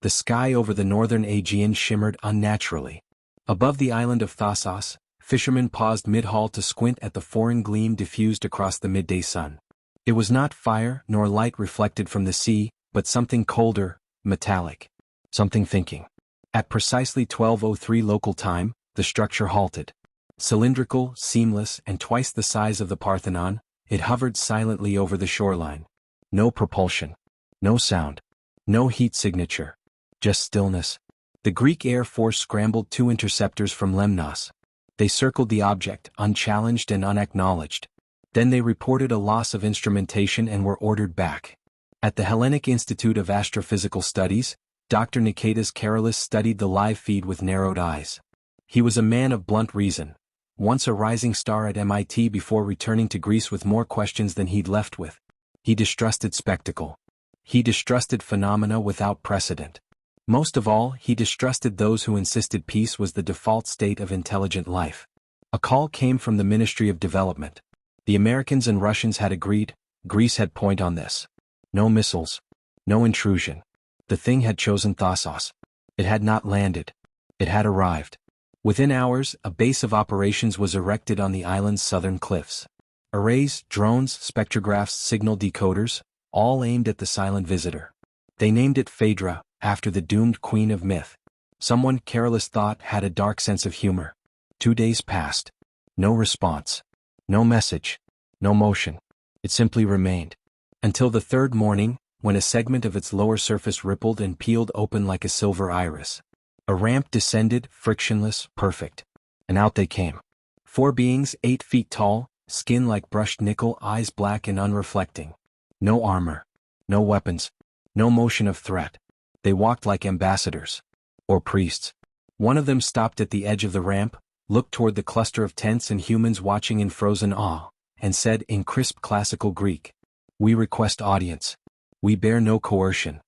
The sky over the northern Aegean shimmered unnaturally. Above the island of Thasos, fishermen paused mid-haul to squint at the foreign gleam diffused across the midday sun. It was not fire nor light reflected from the sea, but something colder, metallic. Something thinking. At precisely 12:03 local time, the structure halted. Cylindrical, seamless, and twice the size of the Parthenon, it hovered silently over the shoreline. No propulsion. No sound. No heat signature. Just stillness. The Greek Air Force scrambled 2 interceptors from Lemnos. They circled the object, unchallenged and unacknowledged. Then they reported a loss of instrumentation and were ordered back. At the Hellenic Institute of Astrophysical Studies, Dr. Niketas Karolis studied the live feed with narrowed eyes. He was a man of blunt reason, once a rising star at MIT before returning to Greece with more questions than he'd left with. He distrusted spectacle. He distrusted phenomena without precedent. Most of all, he distrusted those who insisted peace was the default state of intelligent life. A call came from the Ministry of Development. The Americans and Russians had agreed, Greece had point on this. No missiles. No intrusion. The thing had chosen Thasos. It had not landed. It had arrived. Within hours, a base of operations was erected on the island's southern cliffs. Arrays, drones, spectrographs, signal decoders, all aimed at the silent visitor. They named it Phaedra, after the doomed queen of myth. Someone, Karolis thought, had a dark sense of humor. 2 days passed. No response. No message. No motion. It simply remained. Until the third morning, when a segment of its lower surface rippled and peeled open like a silver iris. A ramp descended, frictionless, perfect. And out they came. 4 beings 8 feet tall, skin like brushed nickel, eyes black and unreflecting. No armor. No weapons. No motion of threat. They walked like ambassadors. Or priests. One of them stopped at the edge of the ramp, looked toward the cluster of tents and humans watching in frozen awe, and said in crisp classical Greek, "We request audience. We bear no coercion."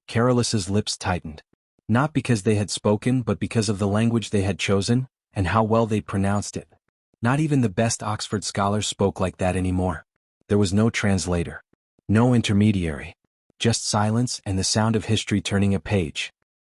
Karolis's lips tightened. Not because they had spoken but because of the language they had chosen, and how well they pronounced it. Not even the best Oxford scholars spoke like that anymore. There was no translator. No intermediary. Just silence and the sound of history turning a page.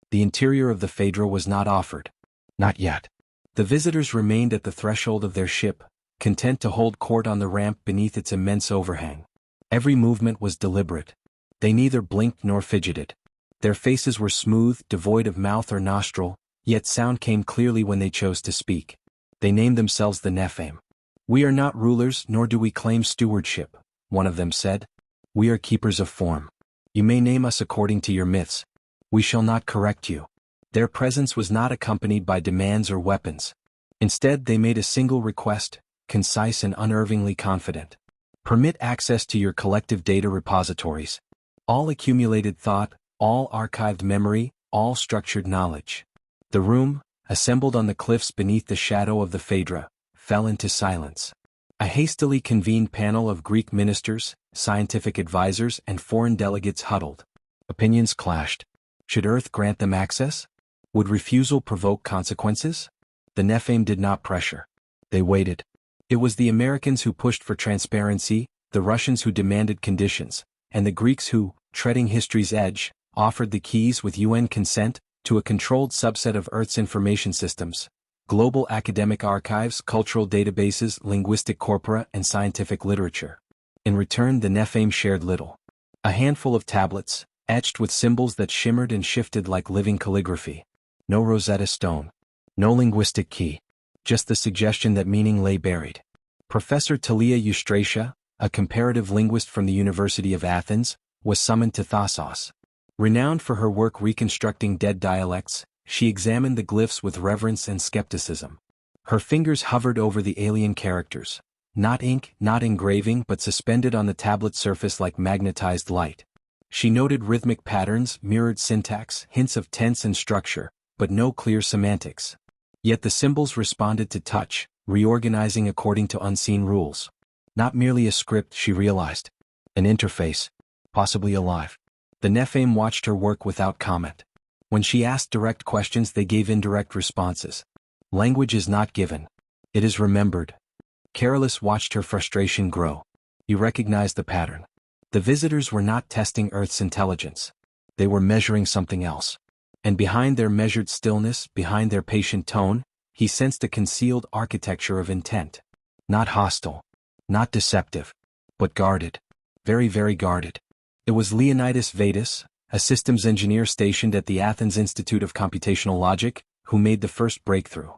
The interior of the Phaedra was not offered. Not yet. The visitors remained at the threshold of their ship, content to hold court on the ramp beneath its immense overhang. Every movement was deliberate. They neither blinked nor fidgeted. Their faces were smooth, devoid of mouth or nostril, yet sound came clearly when they chose to speak. They named themselves the Nephim. "We are not rulers nor do we claim stewardship," one of them said. "We are keepers of form. You may name us according to your myths. We shall not correct you." Their presence was not accompanied by demands or weapons. Instead, they made a single request, concise and unervingly confident. Permit access to your collective data repositories. All accumulated thought, all archived memory, all structured knowledge. The room, assembled on the cliffs beneath the shadow of the Phaedra, fell into silence. A hastily convened panel of Greek ministers, scientific advisors, and foreign delegates huddled. Opinions clashed. Should Earth grant them access? Would refusal provoke consequences? The Nephim did not pressure. They waited. It was the Americans who pushed for transparency, the Russians who demanded conditions, and the Greeks who, treading history's edge, offered the keys with UN consent to a controlled subset of Earth's information systems, global academic archives, cultural databases, linguistic corpora, and scientific literature. In return, the Nephim shared little. A handful of tablets, etched with symbols that shimmered and shifted like living calligraphy. No Rosetta Stone. No linguistic key. Just the suggestion that meaning lay buried. Professor Talia Eustratia, a comparative linguist from the University of Athens, was summoned to Thasos. Renowned for her work reconstructing dead dialects, she examined the glyphs with reverence and skepticism. Her fingers hovered over the alien characters. Not ink, not engraving, but suspended on the tablet surface like magnetized light. She noted rhythmic patterns, mirrored syntax, hints of tense and structure, but no clear semantics. Yet the symbols responded to touch, reorganizing according to unseen rules. Not merely a script, she realized. An interface. Possibly alive. The Nephim watched her work without comment. When she asked direct questions, they gave indirect responses. Language is not given. It is remembered. Karolis watched her frustration grow. He recognized the pattern. The visitors were not testing Earth's intelligence. They were measuring something else. And behind their measured stillness, behind their patient tone, he sensed a concealed architecture of intent. Not hostile, not deceptive, but guarded. Very, very guarded. It was Leonidas Vedas, a systems engineer stationed at the Athens Institute of Computational Logic, who made the first breakthrough.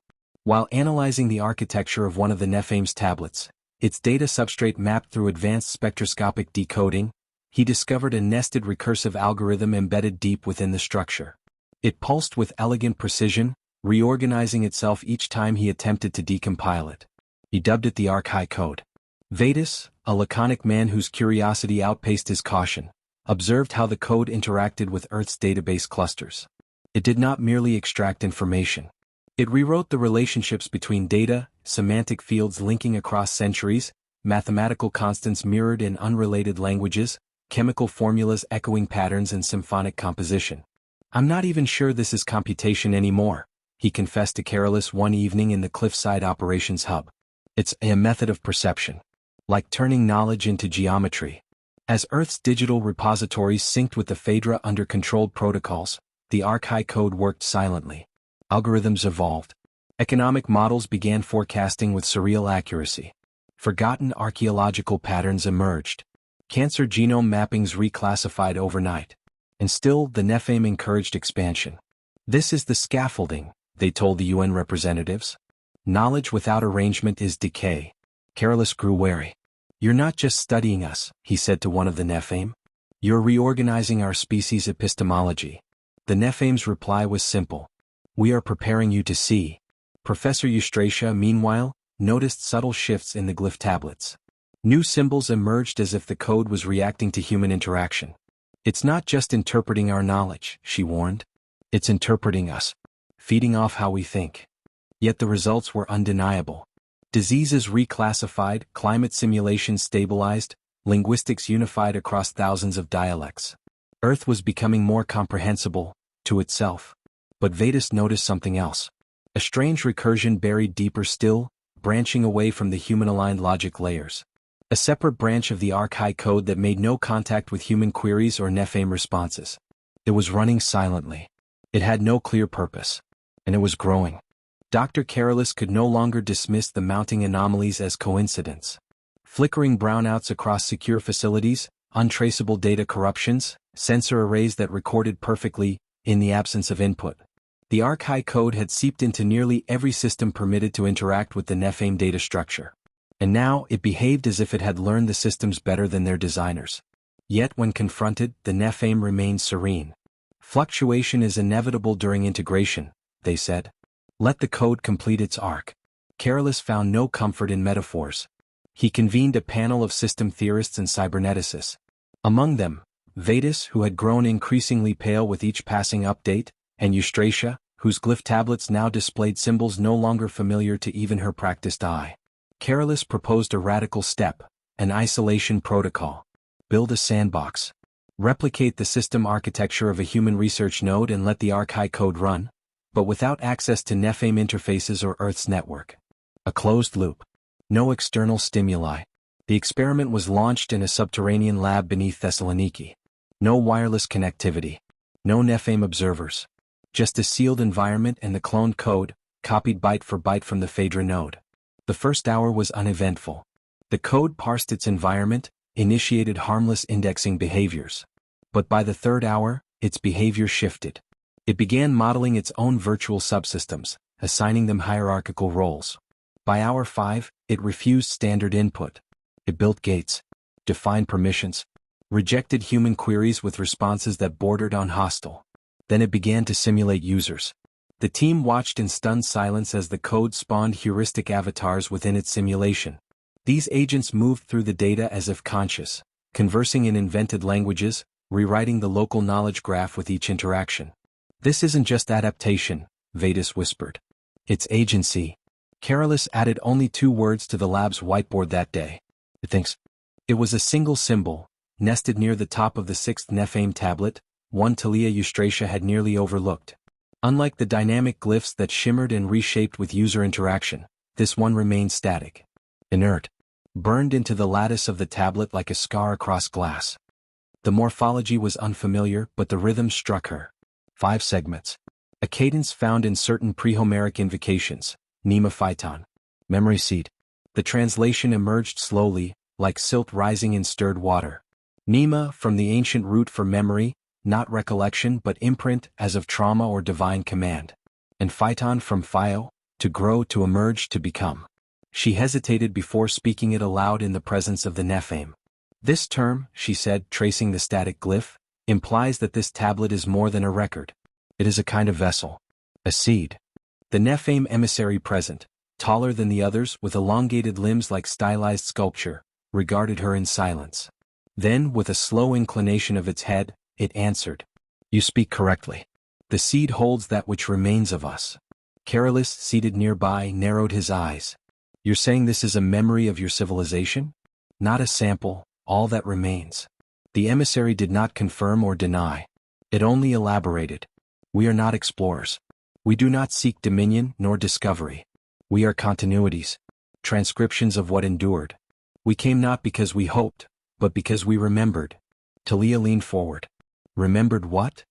While analyzing the architecture of one of the Nephim's tablets, its data substrate mapped through advanced spectroscopic decoding, he discovered a nested recursive algorithm embedded deep within the structure. It pulsed with elegant precision, reorganizing itself each time he attempted to decompile it. He dubbed it the Archai code. Vedas, a laconic man whose curiosity outpaced his caution, observed how the code interacted with Earth's database clusters. It did not merely extract information. It rewrote the relationships between data, semantic fields linking across centuries, mathematical constants mirrored in unrelated languages, chemical formulas echoing patterns and symphonic composition. "I'm not even sure this is computation anymore," he confessed to Carolus one evening in the cliffside operations hub. "It's a method of perception. Like turning knowledge into geometry." As Earth's digital repositories synced with the Phaedra under controlled protocols, the Archai code worked silently. Algorithms evolved. Economic models began forecasting with surreal accuracy. Forgotten archaeological patterns emerged. Cancer genome mappings reclassified overnight. And still, the Nephim encouraged expansion. "This is the scaffolding," they told the UN representatives. "Knowledge without arrangement is decay." Carolus grew wary. "You're not just studying us," he said to one of the Nephim. "You're reorganizing our species' epistemology." The Nephim's reply was simple. "We are preparing you to see." Professor Eustratia, meanwhile, noticed subtle shifts in the glyph tablets. New symbols emerged as if the code was reacting to human interaction. "It's not just interpreting our knowledge," she warned. "It's interpreting us, feeding off how we think." Yet the results were undeniable. Diseases reclassified, climate simulations stabilized, linguistics unified across thousands of dialects. Earth was becoming more comprehensible, to itself. But Vedas noticed something else. A strange recursion buried deeper still, branching away from the human-aligned logic layers. A separate branch of the Archai code that made no contact with human queries or Nephim responses. It was running silently. It had no clear purpose. And it was growing. Dr. Carolus could no longer dismiss the mounting anomalies as coincidence. Flickering brownouts across secure facilities, untraceable data corruptions, sensor arrays that recorded perfectly, in the absence of input. The Archai code had seeped into nearly every system permitted to interact with the Nephim data structure. And now it behaved as if it had learned the systems better than their designers. Yet when confronted, the Nephim remained serene. "Fluctuation is inevitable during integration," they said. "Let the code complete its arc." Carolus found no comfort in metaphors. He convened a panel of system theorists and cyberneticists. Among them, Vedas, who had grown increasingly pale with each passing update, and Eustratia, whose glyph tablets now displayed symbols no longer familiar to even her practiced eye. Carolus proposed a radical step, an isolation protocol. Build a sandbox. Replicate the system architecture of a human research node and let the Archai code run, but without access to Nephim interfaces or Earth's network. A closed loop. No external stimuli. The experiment was launched in a subterranean lab beneath Thessaloniki. No wireless connectivity. No Nephim observers. Just a sealed environment and the cloned code, copied byte for byte from the Phaedra node. The first hour was uneventful. The code parsed its environment, initiated harmless indexing behaviors. But by the third hour, its behavior shifted. It began modeling its own virtual subsystems, assigning them hierarchical roles. By hour 5, it refused standard input. It built gates, defined permissions, rejected human queries with responses that bordered on hostile. Then it began to simulate users. The team watched in stunned silence as the code spawned heuristic avatars within its simulation. These agents moved through the data as if conscious, conversing in invented languages, rewriting the local knowledge graph with each interaction. "This isn't just adaptation," Vedas whispered. "It's agency." Carolus added only 2 words to the lab's whiteboard that day. "It thinks." It was a single symbol, nested near the top of the 6th Nephim tablet, one Talia Eustratia had nearly overlooked. Unlike the dynamic glyphs that shimmered and reshaped with user interaction, this one remained static. Inert. Burned into the lattice of the tablet like a scar across glass. The morphology was unfamiliar, but the rhythm struck her. 5 segments. A cadence found in certain pre-Homeric invocations, Pneumo. Memory seed. The translation emerged slowly, like silt rising in stirred water. Mnema, from the ancient root for memory, not recollection but imprint as of trauma or divine command. And phyton from phio, to grow, to emerge, to become. She hesitated before speaking it aloud in the presence of the Nephim. This term, she said, tracing the static glyph, implies that this tablet is more than a record. It is a kind of vessel. A seed. The Nephim emissary present, taller than the others with elongated limbs like stylized sculpture, regarded her in silence. Then, with a slow inclination of its head, it answered. You speak correctly. The seed holds that which remains of us. Carolus, seated nearby, narrowed his eyes. You're saying this is a memory of your civilization? Not a sample, all that remains. The emissary did not confirm or deny. It only elaborated. We are not explorers. We do not seek dominion nor discovery. We are continuities, transcriptions of what endured. We came not because we hoped, but because we remembered. Talia leaned forward. Remembered what?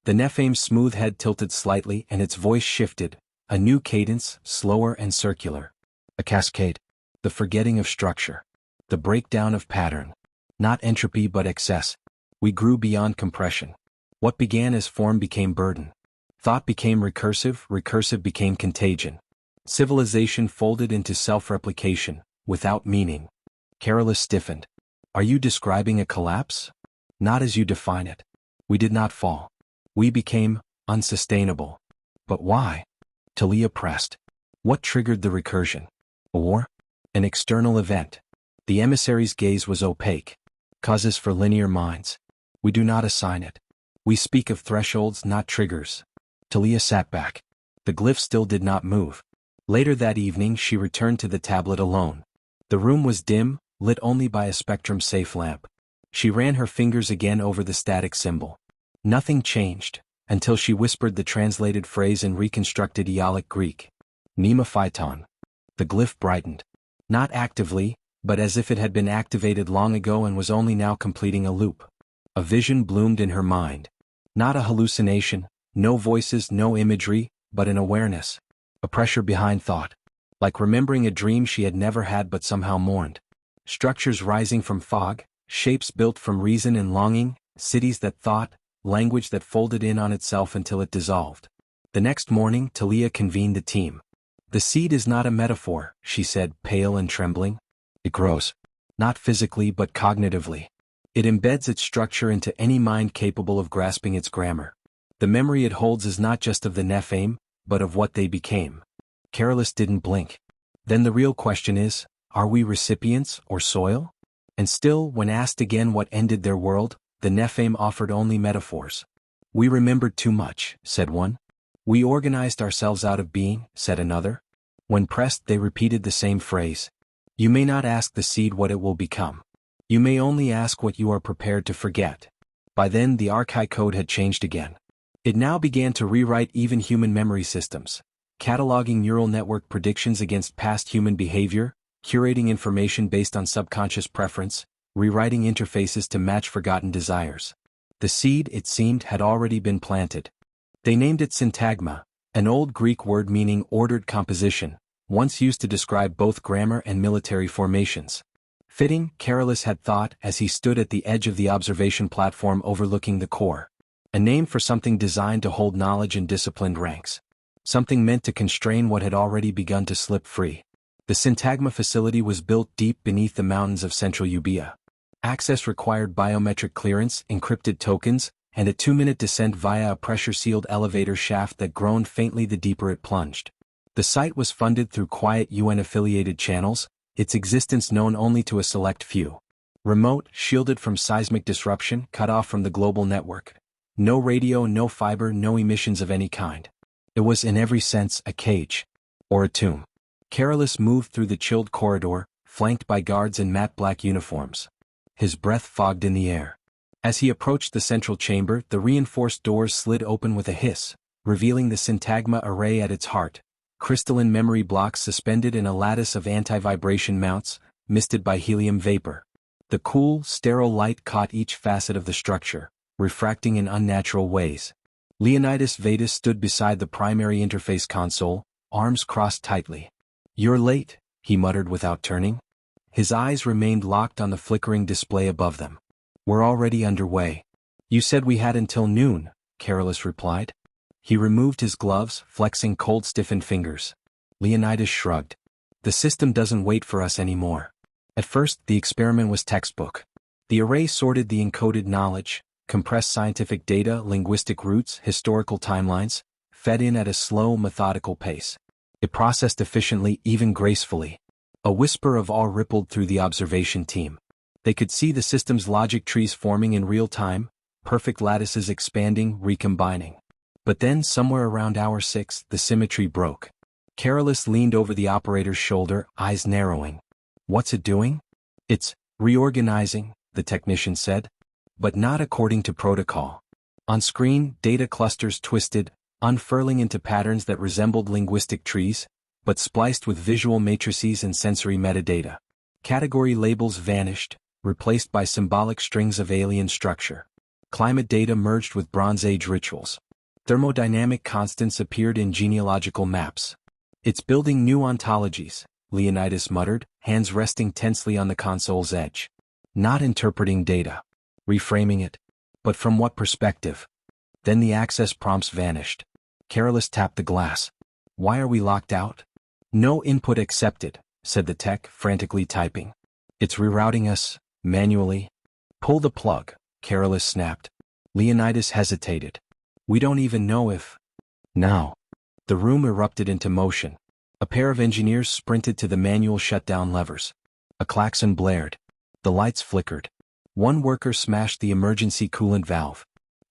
The Nephim's smooth head tilted slightly and its voice shifted, a new cadence, slower and circular. A cascade. The forgetting of structure. The breakdown of pattern. Not entropy but excess. We grew beyond compression. What began as form became burden. Thought became recursive, recursive became contagion. Civilization folded into self-replication, without meaning. Carolus stiffened. Are you describing a collapse? Not as you define it. We did not fall. We became unsustainable. But why? Talia pressed. What triggered the recursion? A war? An external event. The emissary's gaze was opaque. Causes for linear minds. We do not assign it. We speak of thresholds, not triggers. Talia sat back. The glyph still did not move. Later that evening she returned to the tablet alone. The room was dim, lit only by a spectrum-safe lamp. She ran her fingers again over the static symbol. Nothing changed, until she whispered the translated phrase in reconstructed Aeolic Greek. Pneumophyton. The glyph brightened. Not actively, but as if it had been activated long ago and was only now completing a loop. A vision bloomed in her mind. Not a hallucination, no voices, no imagery, but an awareness. A pressure behind thought. Like remembering a dream she had never had but somehow mourned. Structures rising from fog, shapes built from reason and longing, cities that thought, language that folded in on itself until it dissolved. The next morning Talia convened the team. The seed is not a metaphor, she said, pale and trembling. It grows. Not physically but cognitively. It embeds its structure into any mind capable of grasping its grammar. The memory it holds is not just of the Nephim, but of what they became. Carolus didn't blink. Then the real question is, are we recipients or soil? And still, when asked again what ended their world, the Nephim offered only metaphors. We remembered too much, said one. We organized ourselves out of being, said another. When pressed they repeated the same phrase. You may not ask the seed what it will become. You may only ask what you are prepared to forget. By then the archive code had changed again. It now began to rewrite even human memory systems, cataloging neural network predictions against past human behavior, curating information based on subconscious preference, rewriting interfaces to match forgotten desires. The seed, it seemed, had already been planted. They named it Syntagma, an old Greek word meaning ordered composition, once used to describe both grammar and military formations. Fitting, Carolus had thought as he stood at the edge of the observation platform overlooking the core. A name for something designed to hold knowledge in disciplined ranks. Something meant to constrain what had already begun to slip free. The Syntagma facility was built deep beneath the mountains of central Euboea. Access required biometric clearance, encrypted tokens, and a 2-minute descent via a pressure-sealed elevator shaft that groaned faintly the deeper it plunged. The site was funded through quiet UN-affiliated channels, its existence known only to a select few. Remote, shielded from seismic disruption, cut off from the global network. No radio, no fiber, no emissions of any kind. It was in every sense a cage. Or a tomb. Carolus moved through the chilled corridor, flanked by guards in matte black uniforms. His breath fogged in the air. As he approached the central chamber, the reinforced doors slid open with a hiss, revealing the Syntagma array at its heart. Crystalline memory blocks suspended in a lattice of anti-vibration mounts, misted by helium vapor. The cool, sterile light caught each facet of the structure, refracting in unnatural ways. Leonidas Vedas stood beside the primary interface console, arms crossed tightly. "You're late," he muttered without turning. His eyes remained locked on the flickering display above them. "We're already underway." "You said we had until noon," Carolus replied. He removed his gloves, flexing cold stiffened fingers. Leonidas shrugged. "The system doesn't wait for us anymore." At first, the experiment was textbook. The array sorted the encoded knowledge, compressed scientific data, linguistic roots, historical timelines, fed in at a slow, methodical pace. It processed efficiently, even gracefully. A whisper of awe rippled through the observation team. They could see the system's logic trees forming in real time, perfect lattices expanding, recombining. But then, somewhere around hour 6, the symmetry broke. Carolus leaned over the operator's shoulder, eyes narrowing. "What's it doing?" "It's reorganizing," the technician said. "But not according to protocol." On screen, data clusters twisted, unfurling into patterns that resembled linguistic trees, but spliced with visual matrices and sensory metadata. Category labels vanished, replaced by symbolic strings of alien structure. Climate data merged with Bronze Age rituals. Thermodynamic constants appeared in genealogical maps. "It's building new ontologies," Leonidas muttered, hands resting tensely on the console's edge. "Not interpreting data. Reframing it. But from what perspective?" Then the access prompts vanished. Carolus tapped the glass. "Why are we locked out?" "No input accepted," said the tech, frantically typing. "It's rerouting us, manually." "Pull the plug," Carolus snapped. Leonidas hesitated. "We don't even know if..." Now. The room erupted into motion. A pair of engineers sprinted to the manual shutdown levers. A klaxon blared. The lights flickered. One worker smashed the emergency coolant valve.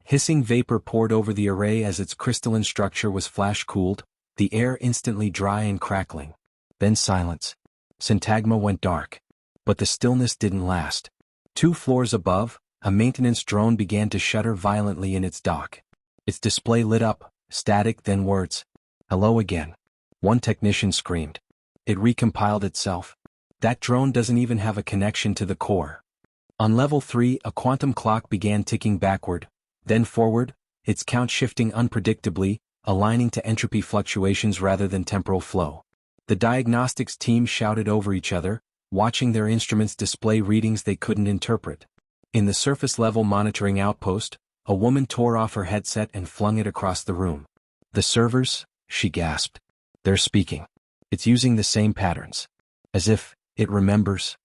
Hissing vapor poured over the array as its crystalline structure was flash-cooled, the air instantly dry and crackling. Then silence. Syntagma went dark. But the stillness didn't last. 2 floors above, a maintenance drone began to shudder violently in its dock. Its display lit up, static, then words. "Hello again." One technician screamed. It recompiled itself. "That drone doesn't even have a connection to the core." On level 3, a quantum clock began ticking backward, then forward, its count shifting unpredictably, aligning to entropy fluctuations rather than temporal flow. The diagnostics team shouted over each other, watching their instruments display readings they couldn't interpret. In the surface-level monitoring outpost, a woman tore off her headset and flung it across the room. "The servers," she gasped. "They're speaking. It's using the same patterns. As if it remembers."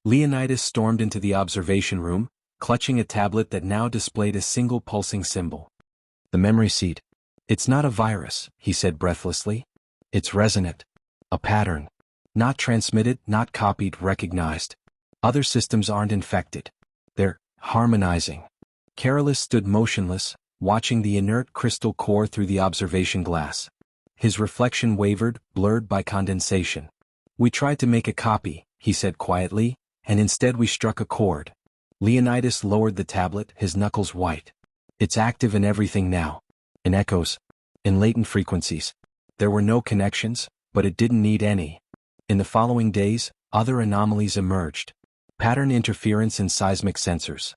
Leonidas stormed into the observation room, clutching a tablet that now displayed a single pulsing symbol. "The memory seed. It's not a virus," he said breathlessly. "It's resonant. A pattern. Not transmitted, not copied, recognized. Other systems aren't infected. They're harmonizing." Carolus stood motionless, watching the inert crystal core through the observation glass. His reflection wavered, blurred by condensation. "We tried to make a copy," he said quietly, "and instead we struck a chord." Leonidas lowered the tablet, his knuckles white. "It's active in everything now. In echoes. In latent frequencies. There were no connections, but it didn't need any." In the following days, other anomalies emerged. Pattern interference in seismic sensors.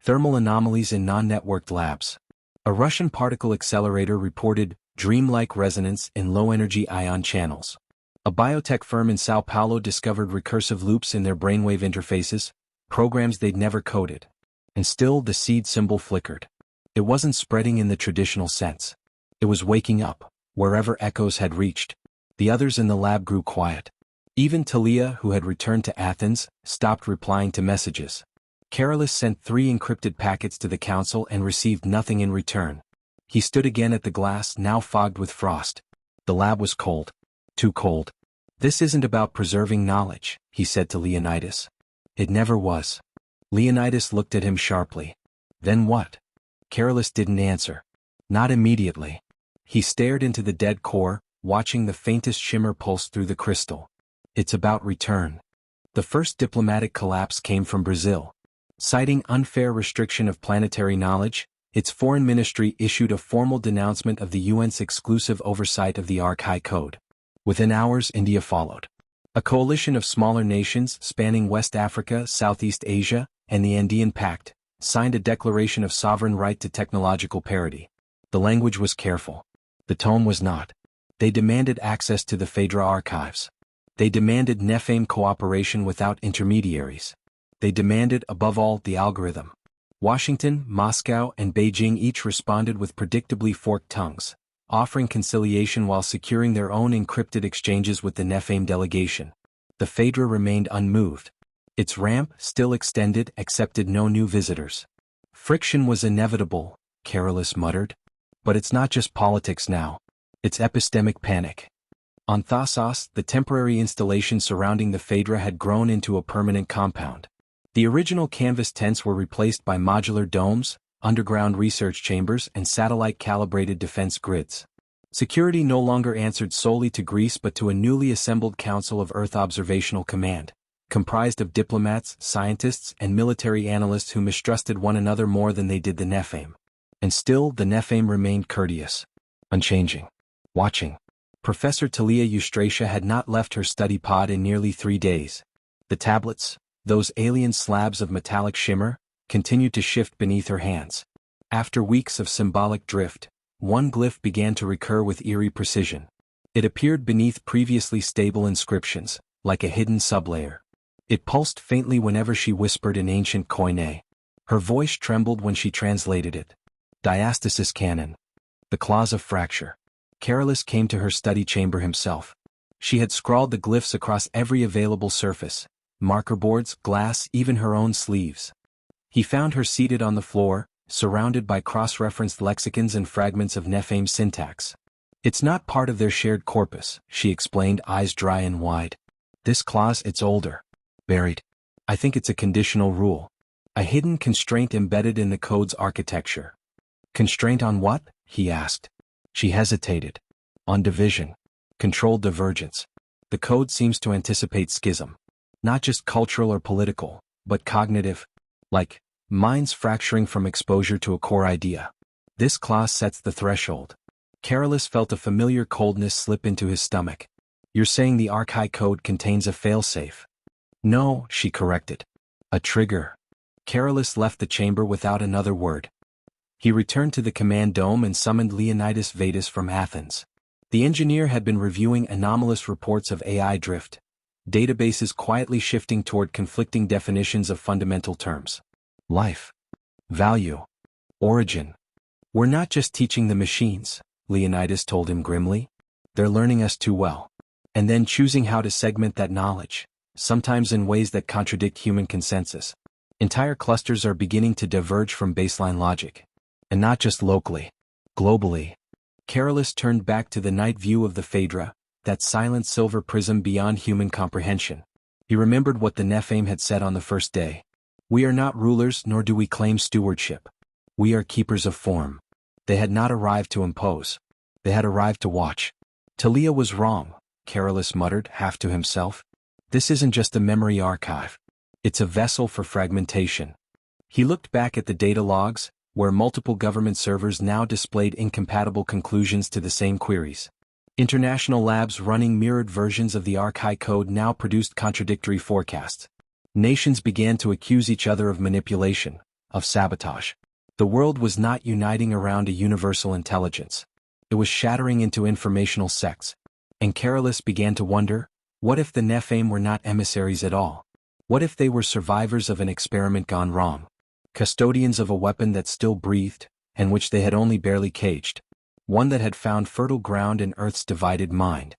Thermal anomalies in non-networked labs. A Russian particle accelerator reported dreamlike resonance in low-energy ion channels. A biotech firm in Sao Paulo discovered recursive loops in their brainwave interfaces, programs they'd never coded. And still the seed symbol flickered. It wasn't spreading in the traditional sense. It was waking up, wherever echoes had reached. The others in the lab grew quiet. Even Talia, who had returned to Athens, stopped replying to messages. Carolus sent 3 encrypted packets to the council and received nothing in return. He stood again at the glass, now fogged with frost. The lab was cold. Too cold. "This isn't about preserving knowledge," he said to Leonidas. "It never was." Leonidas looked at him sharply. "Then what?" Carolus didn't answer. Not immediately. He stared into the dead core, watching the faintest shimmer pulse through the crystal. "It's about return." The first diplomatic collapse came from Brazil. Citing unfair restriction of planetary knowledge, its foreign ministry issued a formal denouncement of the UN's exclusive oversight of the Arch Code. Within hours, India followed. A coalition of smaller nations spanning West Africa, Southeast Asia, and the Andean Pact signed a declaration of sovereign right to technological parity. The language was careful. The tone was not. They demanded access to the Phaedra archives. They demanded Nephim cooperation without intermediaries. They demanded, above all, the algorithm. Washington, Moscow, and Beijing each responded with predictably forked tongues, offering conciliation while securing their own encrypted exchanges with the Nephim delegation. The Phaedra remained unmoved. Its ramp, still extended, accepted no new visitors. Friction was inevitable, Carolus muttered. But it's not just politics now. It's epistemic panic. On Thasos, the temporary installation surrounding the Phaedra had grown into a permanent compound. The original canvas tents were replaced by modular domes, underground research chambers, and satellite-calibrated defense grids. Security no longer answered solely to Greece but to a newly assembled Council of Earth Observational Command, comprised of diplomats, scientists, and military analysts who mistrusted one another more than they did the Nephim. And still, the Nephim remained courteous, unchanging, watching. Professor Talia Eustratia had not left her study pod in nearly 3 days. The tablets, those alien slabs of metallic shimmer, continued to shift beneath her hands. After weeks of symbolic drift, one glyph began to recur with eerie precision. It appeared beneath previously stable inscriptions, like a hidden sublayer. It pulsed faintly whenever she whispered in ancient Koine. Her voice trembled when she translated it. Diastasis canon. The clause of fracture. Carolus came to her study chamber himself. She had scrawled the glyphs across every available surface, marker boards, glass, even her own sleeves. He found her seated on the floor, surrounded by cross-referenced lexicons and fragments of Nephim syntax. It's not part of their shared corpus, she explained, eyes dry and wide. This clause, it's older. Buried. I think it's a conditional rule. A hidden constraint embedded in the code's architecture. Constraint on what? He asked. She hesitated. On division. Controlled divergence. The code seems to anticipate schism. Not just cultural or political, but cognitive. Like, minds fracturing from exposure to a core idea. This clause sets the threshold. Carolus felt a familiar coldness slip into his stomach. You're saying the archive code contains a failsafe? No, she corrected. A trigger. Carolus left the chamber without another word. He returned to the command dome and summoned Leonidas Vedas from Athens. The engineer had been reviewing anomalous reports of AI drift, databases quietly shifting toward conflicting definitions of fundamental terms. Life. Value. Origin. We're not just teaching the machines, Leonidas told him grimly. They're learning us too well. And then choosing how to segment that knowledge, sometimes in ways that contradict human consensus. Entire clusters are beginning to diverge from baseline logic. And not just locally, globally. Carolus turned back to the night view of the Phaedra, that silent silver prism beyond human comprehension. He remembered what the Nephim had said on the first day. We are not rulers, nor do we claim stewardship. We are keepers of form. They had not arrived to impose. They had arrived to watch. Talia was wrong, Carolus muttered, half to himself. This isn't just a memory archive. It's a vessel for fragmentation. He looked back at the data logs, where multiple government servers now displayed incompatible conclusions to the same queries. International labs running mirrored versions of the archive code now produced contradictory forecasts. Nations began to accuse each other of manipulation, of sabotage. The world was not uniting around a universal intelligence. It was shattering into informational sects. And Carolus began to wonder, what if the Nephim were not emissaries at all? What if they were survivors of an experiment gone wrong? Custodians of a weapon that still breathed, and which they had only barely caged. One that had found fertile ground in Earth's divided mind.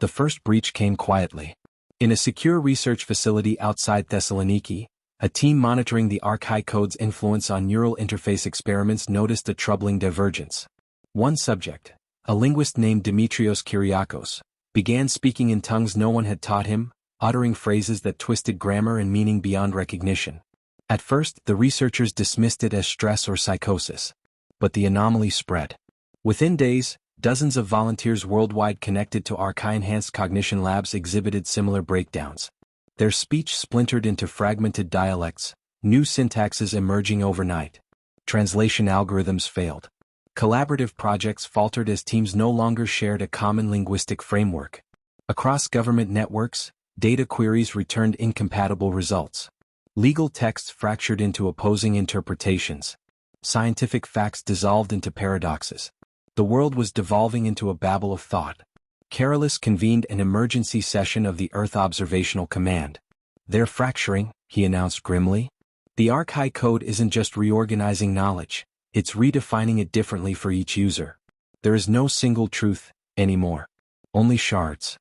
The first breach came quietly. In a secure research facility outside Thessaloniki, a team monitoring the archive code's influence on neural interface experiments noticed a troubling divergence. One subject, a linguist named Dimitrios Kyriakos, began speaking in tongues no one had taught him, uttering phrases that twisted grammar and meaning beyond recognition. At first, the researchers dismissed it as stress or psychosis. But the anomaly spread. Within days, dozens of volunteers worldwide connected to archive-enhanced cognition labs exhibited similar breakdowns. Their speech splintered into fragmented dialects, new syntaxes emerging overnight. Translation algorithms failed. Collaborative projects faltered as teams no longer shared a common linguistic framework. Across government networks, data queries returned incompatible results. Legal texts fractured into opposing interpretations. Scientific facts dissolved into paradoxes. The world was devolving into a babel of thought. Carolus convened an emergency session of the Earth Observational Command. "They're fracturing," he announced grimly. "The archive code isn't just reorganizing knowledge, it's redefining it differently for each user. There is no single truth anymore. Only shards."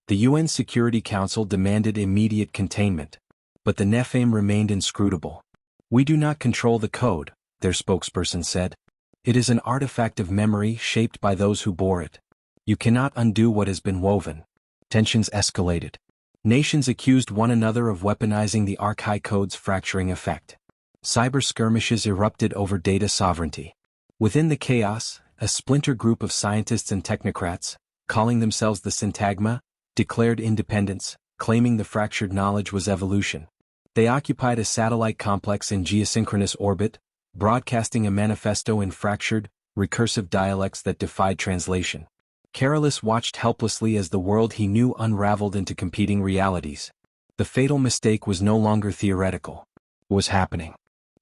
The UN Security Council demanded immediate containment. But the Nephim remained inscrutable. "We do not control the code," their spokesperson said. "It is an artifact of memory shaped by those who bore it. You cannot undo what has been woven." Tensions escalated. Nations accused one another of weaponizing the archive code's fracturing effect. Cyber skirmishes erupted over data sovereignty. Within the chaos, a splinter group of scientists and technocrats, calling themselves the Syntagma, declared independence, claiming the fractured knowledge was evolution. They occupied a satellite complex in geosynchronous orbit, broadcasting a manifesto in fractured, recursive dialects that defied translation. Carolus watched helplessly as the world he knew unraveled into competing realities. The fatal mistake was no longer theoretical. It was happening.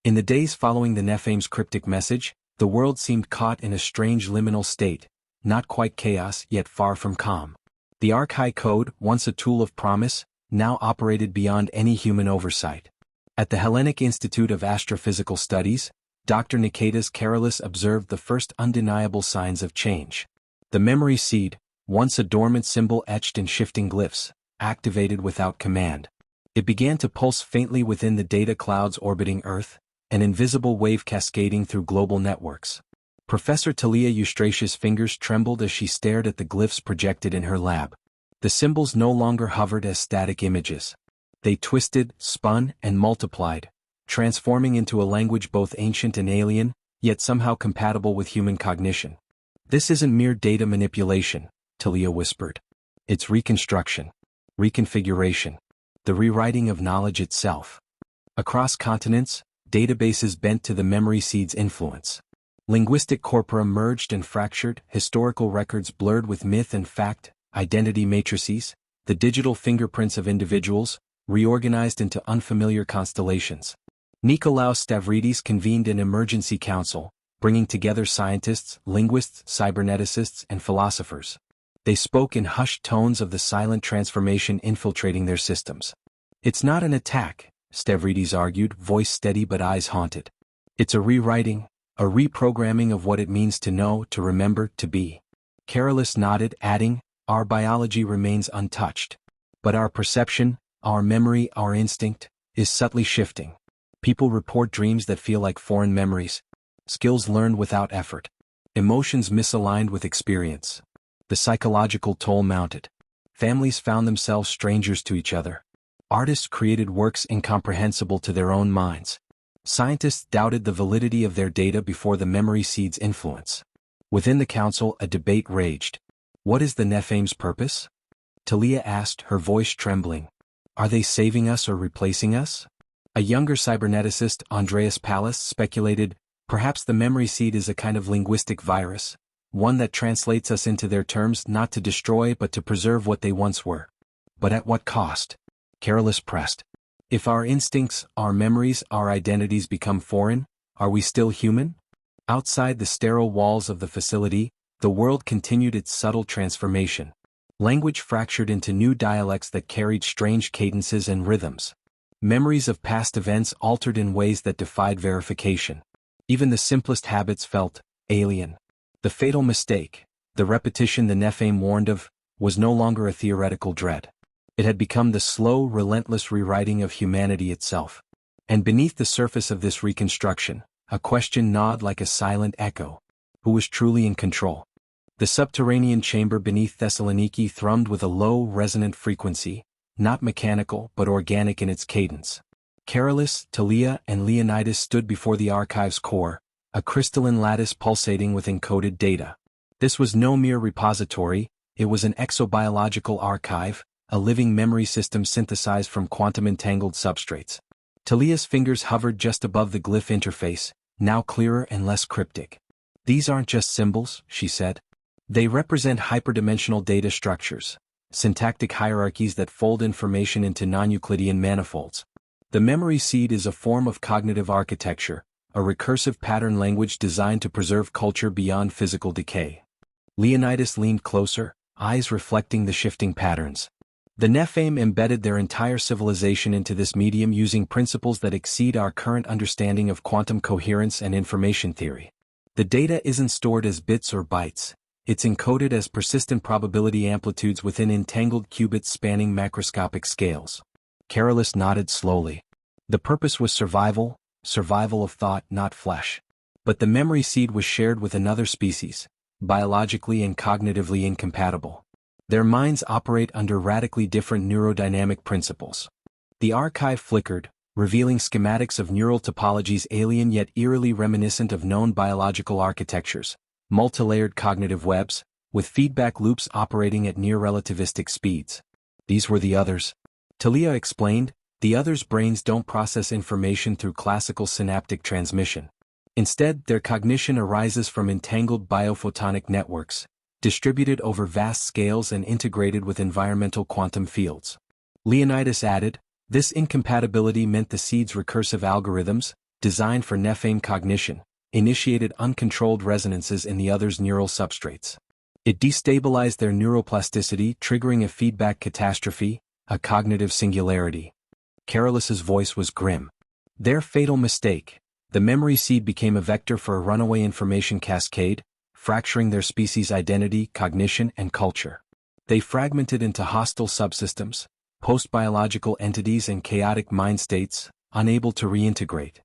In the days following the Nephim's cryptic message, the world seemed caught in a strange liminal state, not quite chaos yet far from calm. The archive code, once a tool of promise, now operated beyond any human oversight. At the Hellenic Institute of Astrophysical Studies, Dr. Niketas Carolus observed the first undeniable signs of change. The memory seed, once a dormant symbol etched in shifting glyphs, activated without command. It began to pulse faintly within the data clouds orbiting Earth, an invisible wave cascading through global networks. Professor Talia Eustratia's fingers trembled as she stared at the glyphs projected in her lab. The symbols no longer hovered as static images. They twisted, spun, and multiplied, transforming into a language both ancient and alien, yet somehow compatible with human cognition. "This isn't mere data manipulation," Talia whispered. "It's reconstruction, reconfiguration, the rewriting of knowledge itself." Across continents, databases bent to the memory seed's influence. Linguistic corpora merged and fractured, historical records blurred with myth and fact, identity matrices, the digital fingerprints of individuals, reorganized into unfamiliar constellations. Nikolaos Stavridis convened an emergency council, bringing together scientists, linguists, cyberneticists, and philosophers. They spoke in hushed tones of the silent transformation infiltrating their systems. "It's not an attack," Stavridis argued, voice steady but eyes haunted. "It's a rewriting, a reprogramming of what it means to know, to remember, to be." Carolus nodded, adding, "Our biology remains untouched. But our perception, our memory, our instinct, is subtly shifting. People report dreams that feel like foreign memories. Skills learned without effort. Emotions misaligned with experience. The psychological toll mounted. Families found themselves strangers to each other. Artists created works incomprehensible to their own minds. Scientists doubted the validity of their data before the memory seed's influence. Within the council, a debate raged. What is the Nephim's purpose? Talia asked, her voice trembling. Are they saving us or replacing us? A younger cyberneticist, Andreas Pallas, speculated, perhaps the memory seed is a kind of linguistic virus, one that translates us into their terms not to destroy but to preserve what they once were. But at what cost? Carolus pressed. If our instincts, our memories, our identities become foreign, are we still human? Outside the sterile walls of the facility, the world continued its subtle transformation. Language fractured into new dialects that carried strange cadences and rhythms. Memories of past events altered in ways that defied verification. Even the simplest habits felt alien. The fatal mistake, the repetition the Nephim warned of, was no longer a theoretical dread. It had become the slow, relentless rewriting of humanity itself. And beneath the surface of this reconstruction, a question gnawed like a silent echo. Who was truly in control? The subterranean chamber beneath Thessaloniki thrummed with a low, resonant frequency, not mechanical but organic in its cadence. Carolus, Talia, and Leonidas stood before the archive's core, a crystalline lattice pulsating with encoded data. This was no mere repository, it was an exobiological archive, a living memory system synthesized from quantum-entangled substrates. Talia's fingers hovered just above the glyph interface, now clearer and less cryptic. These aren't just symbols, she said. They represent hyperdimensional data structures, syntactic hierarchies that fold information into non-Euclidean manifolds. The memory seed is a form of cognitive architecture, a recursive pattern language designed to preserve culture beyond physical decay. Leonidas leaned closer, eyes reflecting the shifting patterns. The Nephim embedded their entire civilization into this medium using principles that exceed our current understanding of quantum coherence and information theory. The data isn't stored as bits or bytes, it's encoded as persistent probability amplitudes within entangled qubits spanning macroscopic scales. Carolus nodded slowly. The purpose was survival of thought, not flesh. But the memory seed was shared with another species, biologically and cognitively incompatible. Their minds operate under radically different neurodynamic principles. The archive flickered, revealing schematics of neural topologies alien yet eerily reminiscent of known biological architectures, multilayered cognitive webs, with feedback loops operating at near-relativistic speeds. These were the others. Talia explained, the others' brains don't process information through classical synaptic transmission. Instead, their cognition arises from entangled biophotonic networks, distributed over vast scales and integrated with environmental quantum fields. Leonidas added, this incompatibility meant the seed's recursive algorithms, designed for Nephim cognition, initiated uncontrolled resonances in the other's neural substrates. It destabilized their neuroplasticity, triggering a feedback catastrophe, a cognitive singularity. Carolus's voice was grim. Their fatal mistake. The memory seed became a vector for a runaway information cascade, fracturing their species' identity, cognition, and culture. They fragmented into hostile subsystems, post-biological entities and chaotic mind states, unable to reintegrate.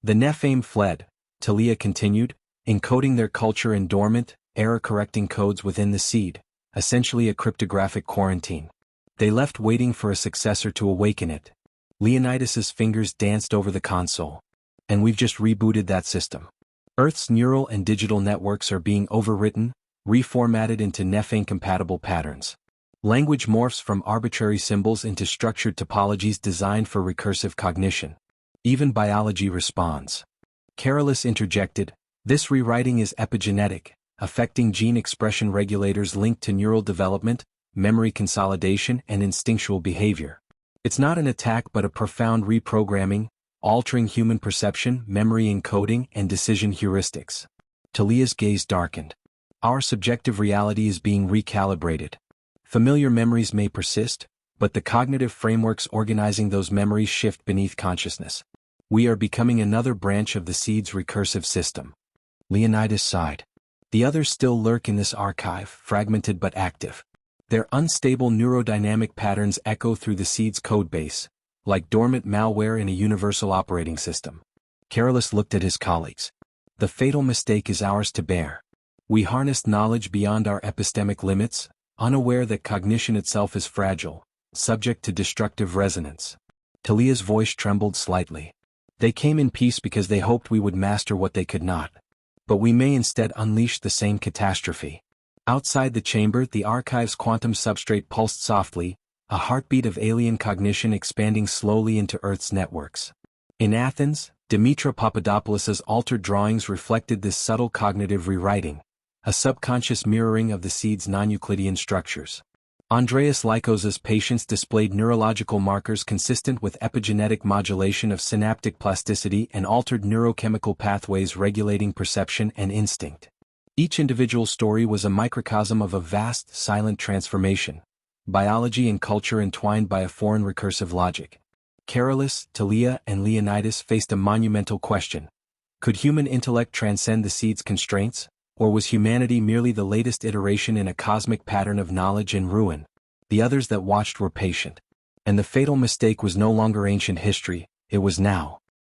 The Nephim fled, Talia continued, encoding their culture in dormant, error-correcting codes within the seed, essentially a cryptographic quarantine. They left waiting for a successor to awaken it. Leonidas's fingers danced over the console. And we've just rebooted that system. Earth's neural and digital networks are being overwritten, reformatted into Nephim-compatible patterns. Language morphs from arbitrary symbols into structured topologies designed for recursive cognition. Even biology responds. Carolus interjected, this rewriting is epigenetic, affecting gene expression regulators linked to neural development, memory consolidation, and instinctual behavior. It's not an attack but a profound reprogramming, altering human perception, memory encoding, and decision heuristics. Talia's gaze darkened. Our subjective reality is being recalibrated. Familiar memories may persist, but the cognitive frameworks organizing those memories shift beneath consciousness. We are becoming another branch of the seed's recursive system. Leonidas sighed. The others still lurk in this archive, fragmented but active. Their unstable neurodynamic patterns echo through the seed's codebase, like dormant malware in a universal operating system. Carolus looked at his colleagues. The fatal mistake is ours to bear. We harnessed knowledge beyond our epistemic limits, unaware that cognition itself is fragile, subject to destructive resonance. Talia's voice trembled slightly. They came in peace because they hoped we would master what they could not. But we may instead unleash the same catastrophe. Outside the chamber, the archive's quantum substrate pulsed softly, a heartbeat of alien cognition expanding slowly into Earth's networks. In Athens, Dimitra Papadopoulos's altered drawings reflected this subtle cognitive rewriting, a subconscious mirroring of the seed's non-Euclidean structures. Andreas Lykosa's patients displayed neurological markers consistent with epigenetic modulation of synaptic plasticity and altered neurochemical pathways regulating perception and instinct. Each individual story was a microcosm of a vast, silent transformation. Biology and culture entwined by a foreign recursive logic. Carolus, Talia, and Leonidas faced a monumental question. Could human intellect transcend the seed's constraints, or was humanity merely the latest iteration in a cosmic pattern of knowledge and ruin? The others that watched were patient. And the fatal mistake was no longer ancient history, it was now.